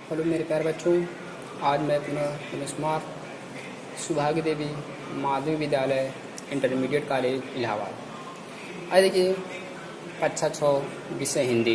Hello मेरे प्यारे बच्चों, आज मैं पुनः रमेश कुमार सुभागी देवी माध्यमिक विद्यालय इंटरमीडिएट कॉलेज इलाहाबाद। आज देखिए कक्षा 6 विषय हिंदी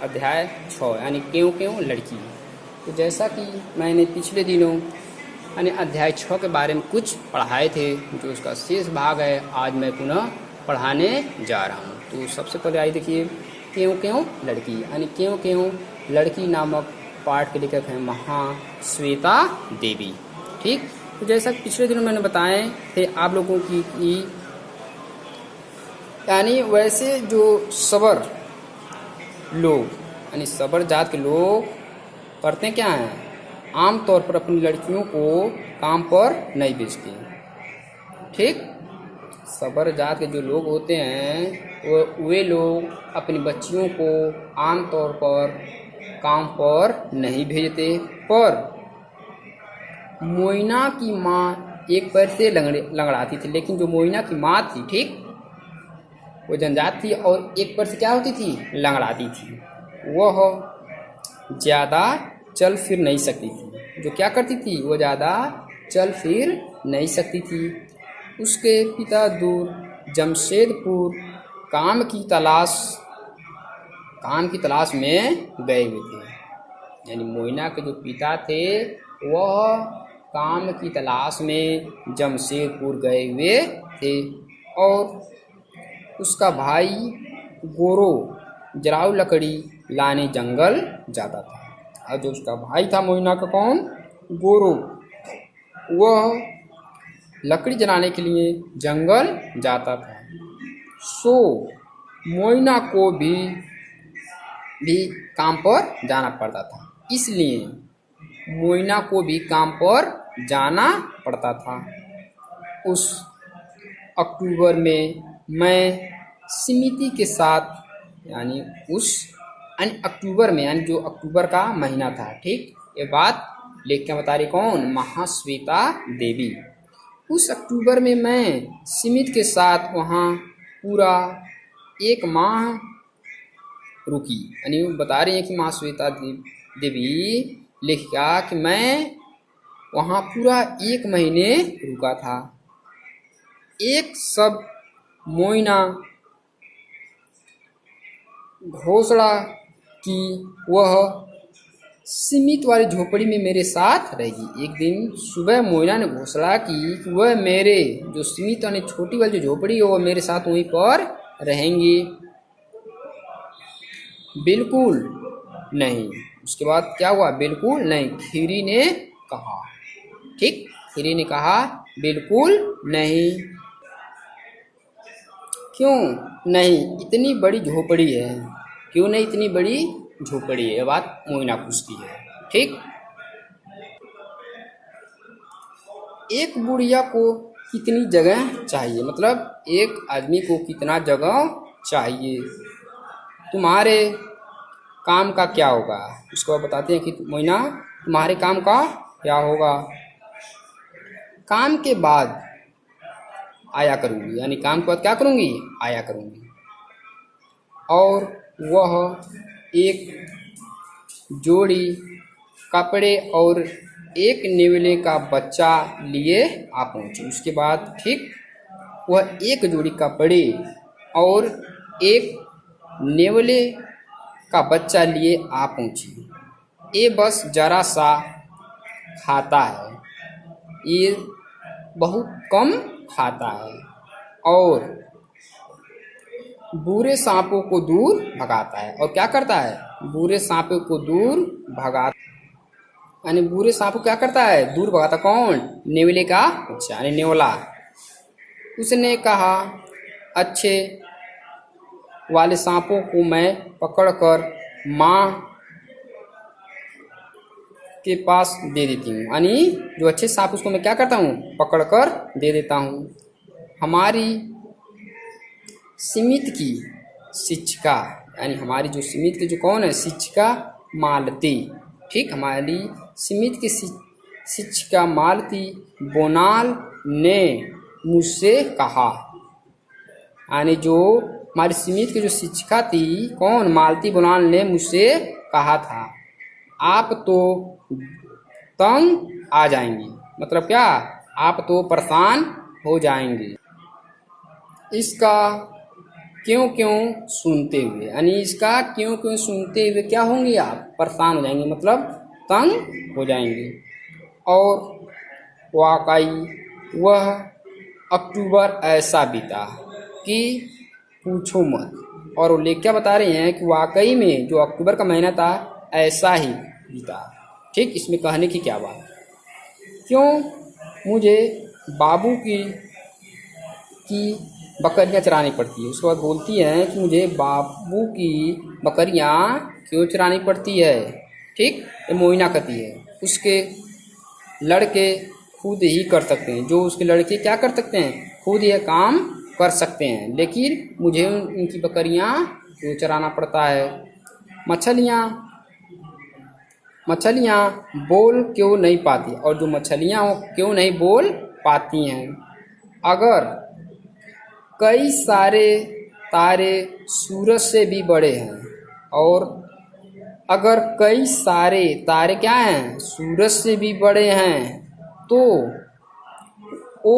अध्याय 6 यानी क्यों क्यों लड़की। तो जैसा कि मैंने पिछले दिनों यानी अध्याय 6 के बारे में कुछ पढ़ाए थे, जो उसका शेष भाग है आज मैं पुनः पढ़ाने जा रहा हूँ। तो सबसे पहले आइए देखिए क्यों क्यों लड़की यानी क्यों क्यों लड़की नामक पाठ के लेखक हैं महाश्वेता देवी। ठीक, तो जैसा पिछले दिनों मैंने बताए थे आप लोगों की यानी वैसे जो सबर लोग यानी सबर जात के लोग करते क्या हैं, आमतौर पर अपनी लड़कियों को काम पर नहीं भेजते। ठीक, सबर जात के जो लोग होते हैं वे लोग अपनी बच्चियों को आमतौर पर काम पर नहीं भेजते। पर मोइना की माँ एक पैर से लंगड़ाती थी, लेकिन जो मोइना की माँ थी, ठीक, वो जनजात थी और एक पैर से क्या होती थी, लंगड़ाती थी। वह ज़्यादा चल फिर नहीं सकती थी। जो क्या करती थी, वो ज़्यादा चल फिर नहीं सकती थी। उसके पिता दूर जमशेदपुर काम की तलाश में गए हुए थे। यानी मोइना के जो पिता थे वह काम की तलाश में जमशेदपुर गए हुए थे और उसका भाई गोरो जराऊ लकड़ी लाने जंगल जाता था। और जो उसका भाई था मोइना का, कौन, गोरो, वह लकड़ी जलाने के लिए जंगल जाता था। सो मोइना को भी काम पर जाना पड़ता था, इसलिए मोइना को भी काम पर जाना पड़ता था। उस अक्टूबर में मैं समिति के साथ यानी अक्टूबर में यानी जो अक्टूबर का महीना था, ठीक, ये बात लिख के बता रही कौन, महाश्वेता देवी। उस अक्टूबर में मैं समिति के साथ वहाँ पूरा 1 माह रुकी। यानी बता रही है कि महाश्वेता देवी लिखा कि मैं वहाँ पूरा 1 महीने रुका था। एक सब मोइना घोषणा की वह सीमित वाली झोपड़ी में मेरे साथ रहेगी। एक दिन सुबह मोइना ने घोषणा की कि वह मेरे जो सीमित यानी छोटी वाली जो झोपड़ी है वो मेरे साथ वहीं पर रहेंगी। बिल्कुल नहीं। उसके बाद क्या हुआ, बिल्कुल नहीं, खीरी ने कहा। ठीक, खीरी ने कहा बिल्कुल नहीं। क्यों नहीं, इतनी बड़ी झोपड़ी है, क्यों नहीं इतनी बड़ी झोपड़ी है, ये बात मोइना पूछती है। ठीक, एक बुढ़िया को कितनी जगह चाहिए, मतलब एक आदमी को कितना जगह चाहिए, तुम्हारे काम का क्या होगा। उसको बताते हैं कि मोइना तुम्हारे काम का क्या होगा, काम के बाद आया करूँगी, यानी काम के बाद क्या करूँगी, आया करूँगी। और वह एक जोड़ी कपड़े और एक नेवले का बच्चा लिए आ पहुँची। उसके बाद ठीक वह एक जोड़ी कपड़े और एक नेवले का बच्चा लिए आ पहुँची। ये बस जरा सा खाता है, ये बहुत कम खाता है और बुरे सांपों को दूर भगाता है। और क्या करता है, बुरे सांपों को दूर भगाता, यानी बुरे सांपों क्या करता है, दूर भगाता। कौन, नेवले का बच्चा यानी नेवला। उसने कहा अच्छे वाले सांपों को मैं पकड़कर माँ के पास दे देती हूँ, यानी जो अच्छे सांप उसको मैं क्या करता हूँ, पकड़कर दे देता हूँ। हमारी समिति की शिक्षिका यानी हमारी जो समिति की जो कौन है, शिक्षिका मालती। ठीक, हमारी समिति की शिक्षिका मालती बोनाल ने मुझसे कहा, यानी जो हमारी समिति की जो शिक्षिका थी, कौन, मालती बोनाल ने मुझसे कहा था आप तो तंग आ जाएंगे। मतलब क्या, आप तो परेशान हो जाएंगे। इसका क्यों क्यों सुनते हुए, यानी इसका क्यों क्यों सुनते हुए क्या होंगे आप, परेशान हो जाएंगे, मतलब तंग हो जाएंगे। और वाकई वह अक्टूबर ऐसा बीता कि पूछो मत। और वो लेख क्या बता रहे हैं कि वाकई में जो अक्टूबर का महीना था ऐसा ही बीता। ठीक, इसमें कहने की क्या बात, क्यों मुझे बाबू की बकरियां चरानी पड़ती है। उसके बाद बोलती हैं कि मुझे बाबू की बकरियां क्यों चरानी पड़ती है। ठीक, ये मोइना कहती है उसके लड़के खुद ही कर सकते हैं, जो उसके लड़के क्या कर सकते हैं, खुद यह काम कर सकते हैं, लेकिन मुझे उनकी बकरियां क्यों चराना पड़ता है। मछलियाँ बोल क्यों नहीं पाती, और जो मछलियाँ क्यों नहीं बोल पाती हैं। अगर कई सारे तारे सूरज से भी बड़े हैं, और अगर कई सारे तारे क्या हैं, सूरज से भी बड़े हैं, तो वो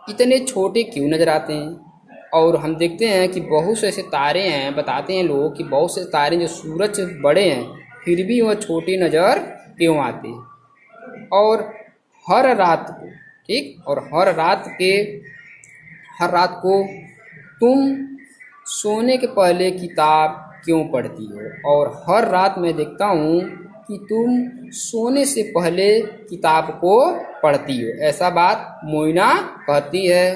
इतने छोटे क्यों नज़र आते हैं। और हम देखते हैं कि बहुत से ऐसे तारे हैं, बताते हैं लोग कि बहुत से तारे जो सूरज से बड़े हैं फिर भी वह छोटे नज़र क्यों आते। और हर रात को, ठीक, और हर रात को तुम सोने के पहले किताब क्यों पढ़ती हो। और हर रात मैं देखता हूँ कि तुम सोने से पहले किताब को पढ़ती हो। ऐसा बात मोइना कहती है,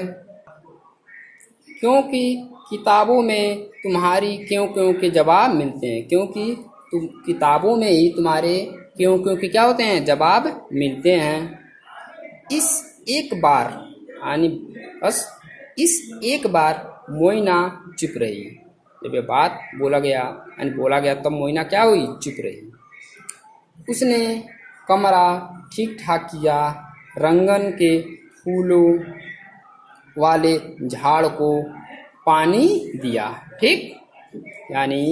क्योंकि किताबों में तुम्हारी क्यों क्यों के जवाब मिलते हैं। क्योंकि तुम किताबों में ही तुम्हारे क्यों क्यों के क्या होते हैं, जवाब मिलते हैं। इस एक बार, यानी बस इस एक बार मोइना चुप रही। जब ये बात बोला गया तब मोइना क्या हुई, चुप रही। उसने कमरा ठीक ठाक किया, रंगन के फूलों वाले झाड़ को पानी दिया। ठीक, यानी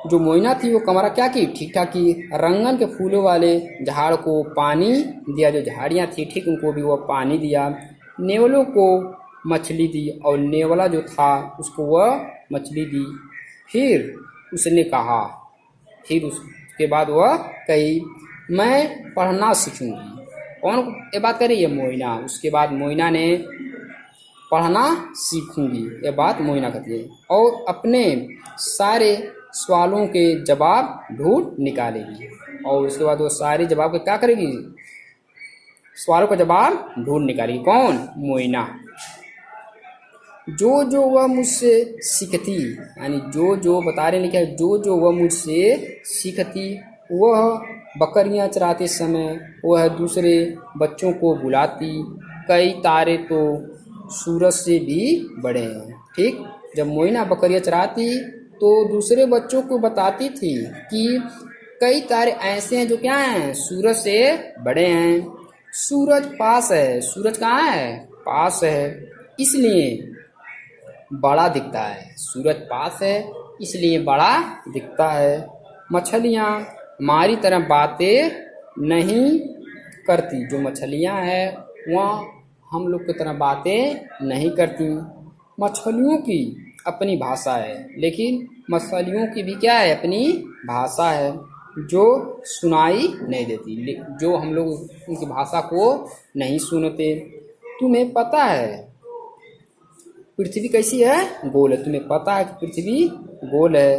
जो मोइना थी वो कमरा क्या की, ठीक ठाक की, रंगन के फूलों वाले झाड़ को पानी दिया। जो झाड़ियाँ थी ठीक, उनको भी वो पानी दिया। नेवलों को मछली दी, और नेवला जो था उसको वह मछली दी। फिर उसने कहा, फिर उसके बाद वह कही, मैं पढ़ना सीखूंगी। कौन ये बात कर रही है, मोइना। उसके बाद मोइना ने पढ़ना सीखूंगी, ये बात मोइना कहती है, और अपने सारे सवालों के जवाब ढूंढ निकालेगी। और उसके बाद वो सारे जवाब के क्या करेगी, सवालों का जवाब ढूंढ निकालेगी। कौन, मोइना। जो वह मुझसे सीखती, यानी जो बता रहे लिखा है, जो वह मुझसे सीखती, वह बकरियां चराते समय वह दूसरे बच्चों को बुलाती। कई तारे तो सूरज से भी बड़े हैं। ठीक, जब मोइना बकरियां चराती तो दूसरे बच्चों को बताती थी कि कई तारे ऐसे हैं जो क्या हैं, सूरज से बड़े हैं। सूरज पास है, सूरज कहाँ है, पास है, इसलिए बड़ा दिखता है। सूरज पास है इसलिए बड़ा दिखता है। मछलियाँ हमारी तरह बातें नहीं करती। जो मछलियाँ हैं वह हम लोग की तरह बातें नहीं करती। मछलियों की अपनी भाषा है, लेकिन मछलियों की भी क्या है, अपनी भाषा है, जो सुनाई नहीं देती, जो हम लोग उनकी भाषा को नहीं सुनते। तुम्हें पता है पृथ्वी कैसी है, गोल है। तुम्हें पता है कि पृथ्वी गोल है।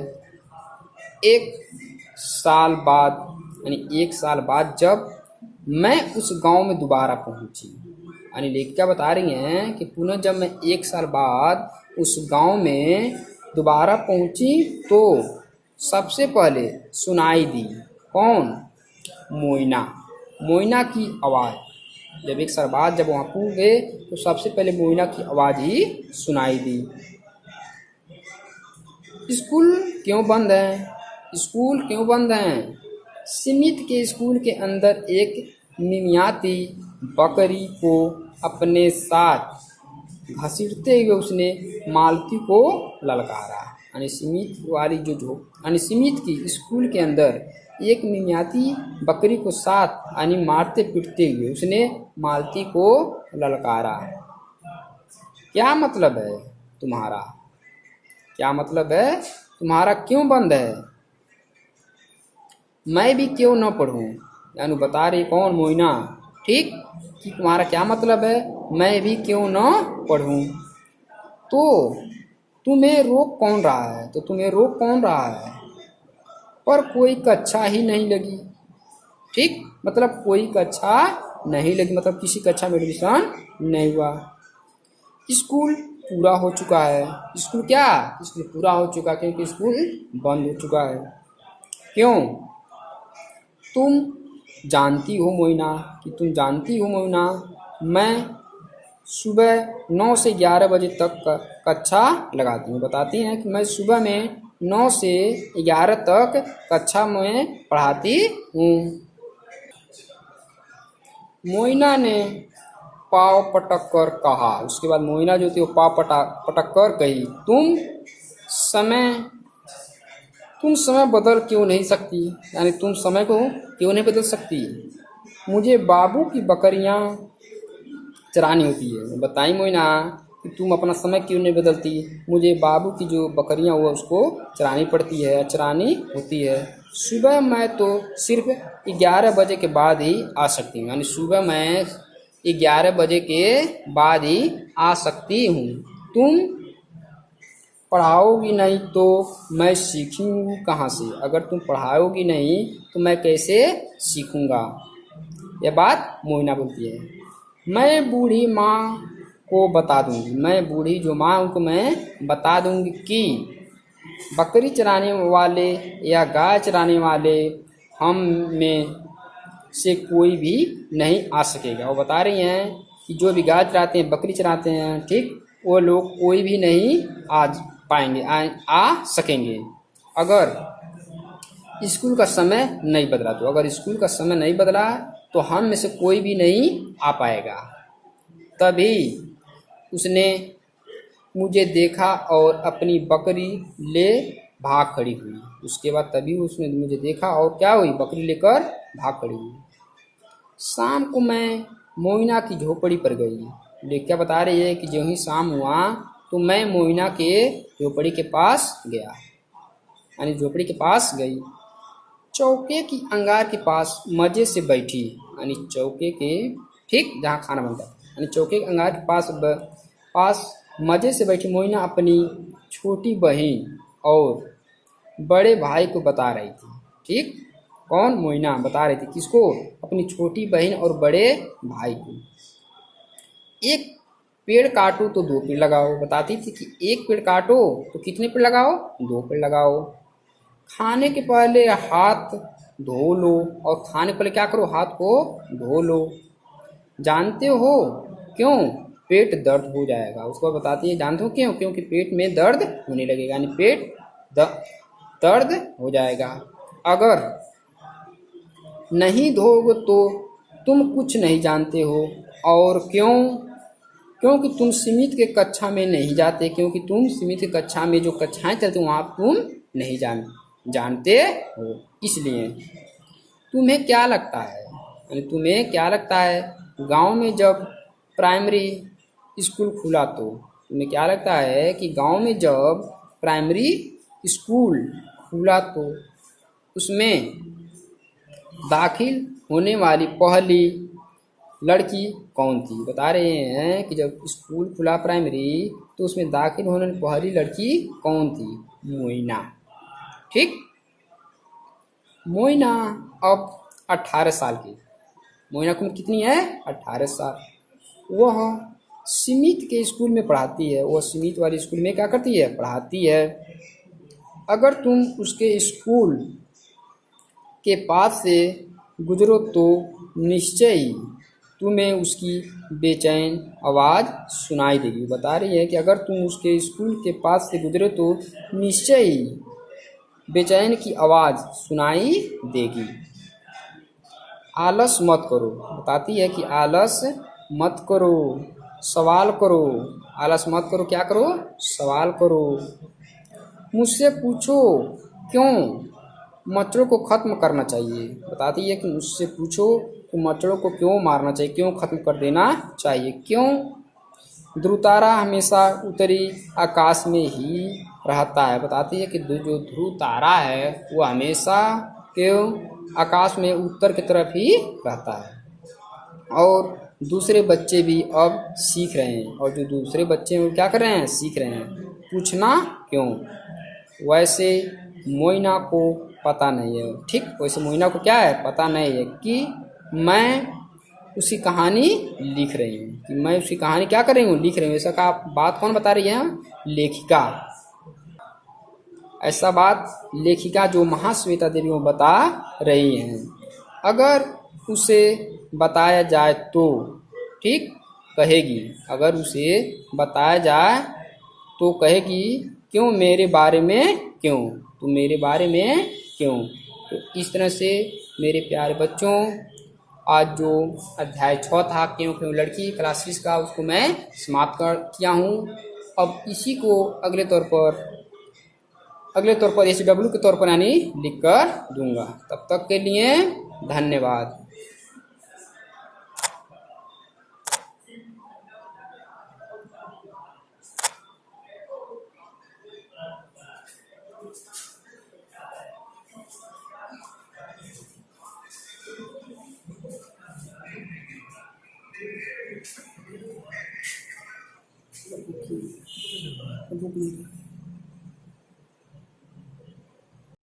एक साल बाद, यानी 1 साल बाद जब मैं उस गांव में दोबारा पहुंची, यानी लेखिका बता रही हैं कि पुनः जब मैं 1 साल बाद उस गांव में दोबारा पहुंची तो सबसे पहले सुनाई दी, कौन, मोइना की आवाज़। जब 1 साल बाद जब वहाँ पहुँच गए तो सबसे पहले मोइना की आवाज़ ही सुनाई दी। स्कूल क्यों बंद है, स्कूल क्यों बंद हैं। स्मिथ के स्कूल के अंदर एक निमियाती बकरी को अपने साथ घसीटते हुए उसने मालती को ललकारा। अनिसीमित की स्कूल के अंदर एक मियाती बकरी को साथ मारते पीटते हुए उसने मालती को ललकारा। क्या मतलब है तुम्हारा? क्या मतलब है तुम्हारा? क्यों बंद है? मैं भी क्यों न पढ़ूं? यानी बता रही कौन? मोइना। ठीक, कि तुम्हारा क्या मतलब है? मैं भी क्यों न पढ़ूं। तो तुम्हें रोक कौन रहा है? तो तुम्हें रोक कौन रहा है? पर कोई कक्षा ही नहीं लगी। ठीक, मतलब कोई कक्षा नहीं लगी, मतलब किसी कक्षा में एडमिशन नहीं हुआ। स्कूल पूरा हो चुका है। स्कूल क्या? स्कूल पूरा हो चुका क्योंकि स्कूल बंद हो चुका है। क्यों? तुम जानती हो मोइना, कि तुम जानती हो मोइना, मैं सुबह 9 से 11 बजे तक कक्षा लगाती हूँ। बताती हैं कि मैं सुबह में 9 से 11 तक कक्षा में पढ़ाती हूँ। मोइना ने पाव पटक कर कहा। उसके बाद मोइना जो थी वो पाव पटक कर कही, तुम समय बदल क्यों नहीं सकती? यानी तुम समय को क्यों नहीं बदल सकती? मुझे बाबू की बकरियां चरानी होती है। बताई मोइना कि तुम अपना समय क्यों नहीं बदलती? मुझे बाबू की जो बकरियां वो उसको चरानी पड़ती है, चरानी होती है। सुबह मैं तो सिर्फ 11 बजे के बाद ही आ सकती हूँ। यानी सुबह मैं 11 बजे के बाद ही आ सकती हूँ। तुम पढ़ाओगी नहीं तो मैं सीखूंगी कहाँ से? अगर तुम पढ़ाओगी नहीं तो मैं कैसे सीखूंगा? यह बात मोइना बोलती है। मैं बूढ़ी माँ को बता दूंगी। मैं बूढ़ी जो माँ उनको मैं बता दूंगी कि बकरी चराने वाले या गाय चराने वाले हम में से कोई भी नहीं आ सकेगा। वो बता रही हैं कि जो भी गाय चराते हैं, बकरी चराते हैं, ठीक, वो लोग कोई भी नहीं आ पाएंगे, आ सकेंगे अगर स्कूल का समय नहीं बदला। तो अगर स्कूल का समय नहीं बदला तो हम में से कोई भी नहीं आ पाएगा। तभी उसने मुझे देखा और अपनी बकरी ले भाग खड़ी हुई। उसके बाद तभी उसने मुझे देखा और क्या हुई? बकरी लेकर भाग खड़ी हुई। शाम को मैं मोइना की झोपड़ी पर गई। लेकिन क्या बता रही है कि जो ही शाम हुआ तो मैं मोइना के झोपड़ी के पास गया, यानी झोपड़ी के पास गई। चौके की अंगार के पास मजे से बैठी, यानी चौके के ठीक जहाँ खाना बनता है, यानी चौके के अंगार के पास मजे से बैठी मोइना अपनी छोटी बहन और बड़े भाई को बता रही थी। ठीक, कौन? मोइना बता रही थी किसको? अपनी छोटी बहन और बड़े भाई को। एक पेड़ काटो तो 2 पेड़ लगाओ। बताती थी कि एक पेड़ काटो तो कितने पेड़ लगाओ? 2 पेड़ लगाओ। खाने के पहले हाथ धो लो और खाने के पहले क्या करो? हाथ को धो लो। जानते हो क्यों? पेट दर्द हो जाएगा। उसको बताती है जानते हो क्यों? क्योंकि पेट में दर्द होने लगेगा, यानी पेट दर्द हो जाएगा। अगर नहीं धोगे तो तुम कुछ नहीं जानते हो। और क्यों? क्योंकि तुम सीमित के कक्षा में नहीं जाते। क्योंकि तुम सीमित की कक्षा में जो कक्षाएं चलती वहाँ तुम नहीं जानते हो। इसलिए तुम्हें क्या लगता है, यानी तुम्हें क्या लगता है गांव में जब प्राइमरी स्कूल खुला तो तुम्हें क्या लगता है कि गांव में जब प्राइमरी स्कूल खुला तो उसमें दाखिल होने वाली पहली लड़की कौन थी? बता रहे हैं कि जब स्कूल खुला प्राइमरी तो उसमें दाखिल होने वाली पहली लड़की कौन थी? मोइना। ठीक, मोइना अब 18 साल की। मोइना की उम्र कितनी है? 18 साल। वह सीमित के स्कूल में पढ़ाती है। वह सीमित वाले स्कूल में क्या करती है? पढ़ाती है। अगर तुम उसके स्कूल के पास से गुजरो तो निश्चय ही तुम्हें उसकी बेचैन आवाज़ सुनाई देगी। बता रही है कि अगर तुम उसके स्कूल के पास से गुजरे तो निश्चय ही बेचैन की आवाज़ सुनाई देगी। आलस मत करो। बताती है कि आलस मत करो, सवाल करो। आलस मत करो, क्या करो? सवाल करो। मुझसे पूछो क्यों मच्छरों को खत्म करना चाहिए। बताती है कि मुझसे पूछो कि मच्छरों को क्यों मारना चाहिए, क्यों खत्म कर देना चाहिए, क्यों। ध्रुव तारा हमेशा उत्तरी आकाश में ही रहता है। बताती है कि जो ध्रुव तारा है वो हमेशा क्यों आकाश में उत्तर की तरफ ही रहता है। और दूसरे बच्चे भी अब सीख रहे हैं, और जो दूसरे बच्चे हैं वो क्या कर रहे हैं, सीख रहे हैं पूछना क्यों। वैसे मोइना को पता नहीं है, ठीक, वैसे मोइना को क्या है, पता नहीं है कि मैं उसकी कहानी लिख रही हूँ, कि मैं उसकी कहानी क्या कर रही हूँ, लिख रही हूँ। ऐसा का बात कौन बता रही है, लेखिका। ऐसा बात लेखिका जो महाश्वेता देवी वो बता रही हैं। अगर उसे बताया जाए तो, ठीक, कहेगी, अगर उसे बताया जाए तो कहेगी क्यों, मेरे बारे में क्यों, तो मेरे बारे में क्यों। तो इस तरह से मेरे प्यारे बच्चों आज जो अध्याय 6 था क्यों क्यों लड़की क्लास 6 का, उसको मैं समाप्त कर किया हूँ। अब इसी को अगले तौर पर SW के तौर पर यानी लिख कर दूंगा। तब तक के लिए धन्यवाद।